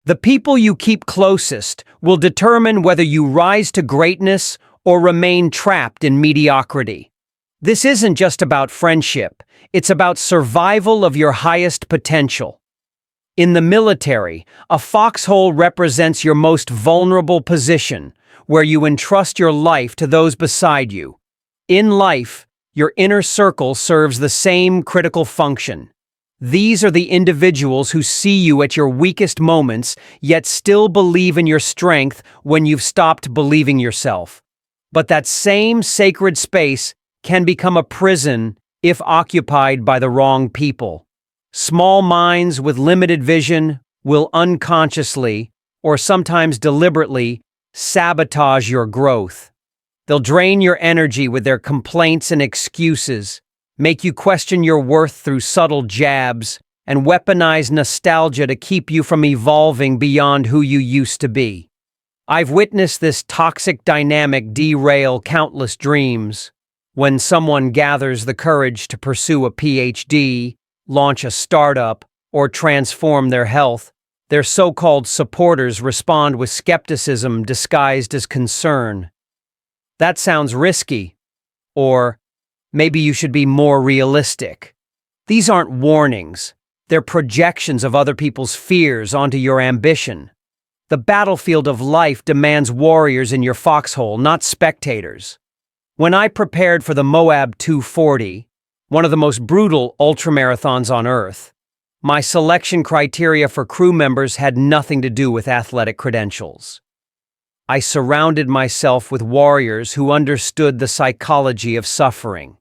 The people you keep closest will determine whether you rise to greatness or remain trapped in mediocrity. This isn't just about friendship, it's about survival of your highest potential. In the military, a foxhole represents your most vulnerable position, where you entrust your life to those beside you. In life, your inner circle serves the same critical function. These are the individuals who see you at your weakest moments, yet still believe in your strength when you've stopped believing yourself. But that same sacred space can become a prison if occupied by the wrong people. Small minds with limited vision will unconsciously, or sometimes deliberately, sabotage your growth. They'll drain your energy with their complaints and excuses, make you question your worth through subtle jabs, and weaponize nostalgia to keep you from evolving beyond who you used to be. I've witnessed this toxic dynamic derail countless dreams. When someone gathers the courage to pursue a PhD, launch a startup, or transform their health, their so-called supporters respond with skepticism disguised as concern. That sounds risky. Or, maybe you should be more realistic. These aren't warnings. They're projections of other people's fears onto your ambition. The battlefield of life demands warriors in your foxhole, not spectators. When I prepared for the Moab 240, one of the most brutal ultramarathons on Earth, my selection criteria for crew members had nothing to do with athletic credentials. I surrounded myself with warriors who understood the psychology of suffering.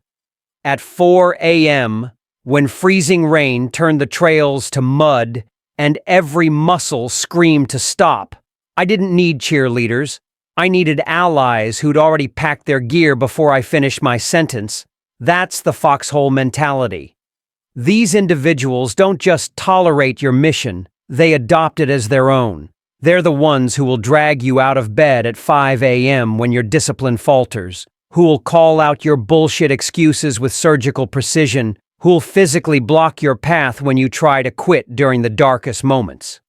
At 4 a.m., when freezing rain turned the trails to mud and every muscle screamed to stop, I didn't need cheerleaders. I needed allies who'd already packed their gear before I finished my sentence. That's the foxhole mentality. These individuals don't just tolerate your mission, they adopt it as their own. They're the ones who will drag you out of bed at 5 a.m. when your discipline falters, who will call out your bullshit excuses with surgical precision, who will physically block your path when you try to quit during the darkest moments.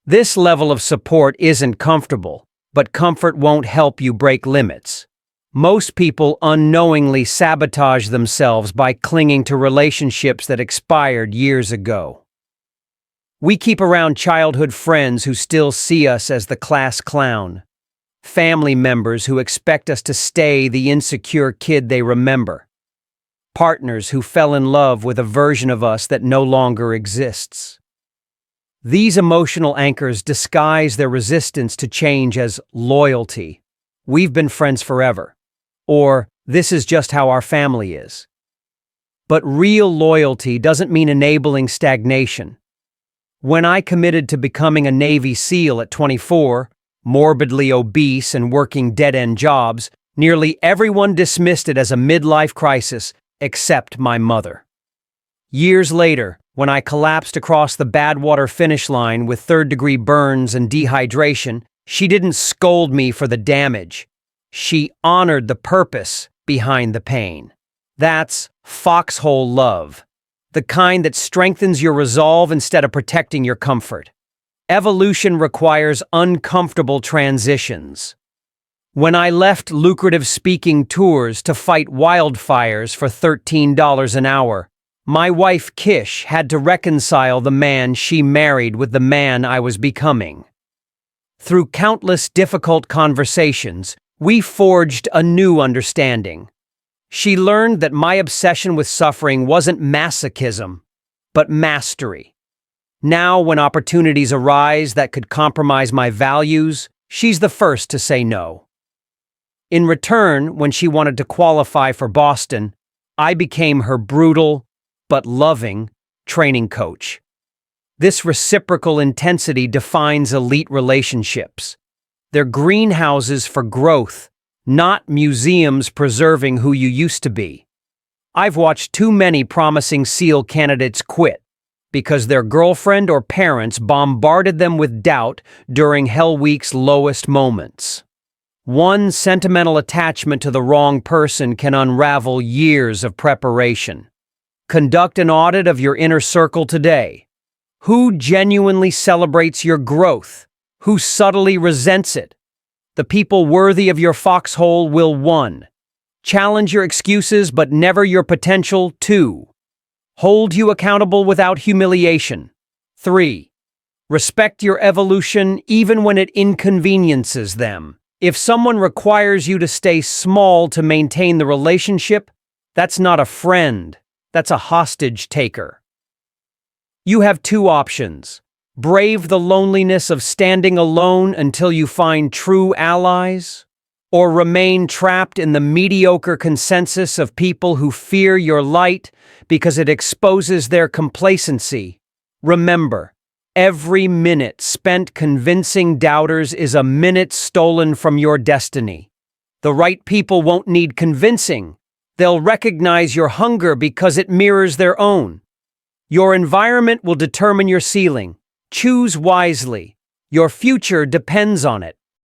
This level of support isn't comfortable, but comfort won't help you break limits. Most people unknowingly sabotage themselves by clinging to relationships that expired years ago. We keep around childhood friends who still see us as the class clown, family members who expect us to stay the insecure kid they remember, partners who fell in love with a version of us that no longer exists. These emotional anchors disguise their resistance to change as loyalty. We've been friends forever. Or, this is just how our family is. But real loyalty doesn't mean enabling stagnation. When I committed to becoming a Navy SEAL at 24, morbidly obese and working dead-end jobs, nearly everyone dismissed it as a midlife crisis, except my mother. Years later, when I collapsed across the Badwater finish line with third-degree burns and dehydration, she didn't scold me for the damage. She honored the purpose behind the pain. That's foxhole love, the kind that strengthens your resolve instead of protecting your comfort. Evolution requires uncomfortable transitions. When I left lucrative speaking tours to fight wildfires for $13 an hour, my wife Kish had to reconcile the man she married with the man I was becoming. Through countless difficult conversations, we forged a new understanding. She learned that my obsession with suffering wasn't masochism, but mastery. Now, when opportunities arise that could compromise my values, she's the first to say no. In return, when she wanted to qualify for Boston, I became her brutal, but loving, training coach. This reciprocal intensity defines elite relationships. They're greenhouses for growth, not museums preserving who you used to be. I've watched too many promising SEAL candidates quit because their girlfriend or parents bombarded them with doubt during Hell Week's lowest moments. One sentimental attachment to the wrong person can unravel years of preparation. Conduct an audit of your inner circle today. Who genuinely celebrates your growth? Who subtly resents it? The people worthy of your foxhole will 1. Challenge your excuses but never your potential. 2. Hold you accountable without humiliation. 3. Respect your evolution even when it inconveniences them. If someone requires you to stay small to maintain the relationship, that's not a friend, that's a hostage taker. You have 2 options. Brave the loneliness of standing alone until you find true allies, or remain trapped in the mediocre consensus of people who fear your light because it exposes their complacency. Remember, every minute spent convincing doubters is a minute stolen from your destiny. The right people won't need convincing. They'll recognize your hunger because it mirrors their own. Your environment will determine your ceiling. Choose wisely. Your future depends on it.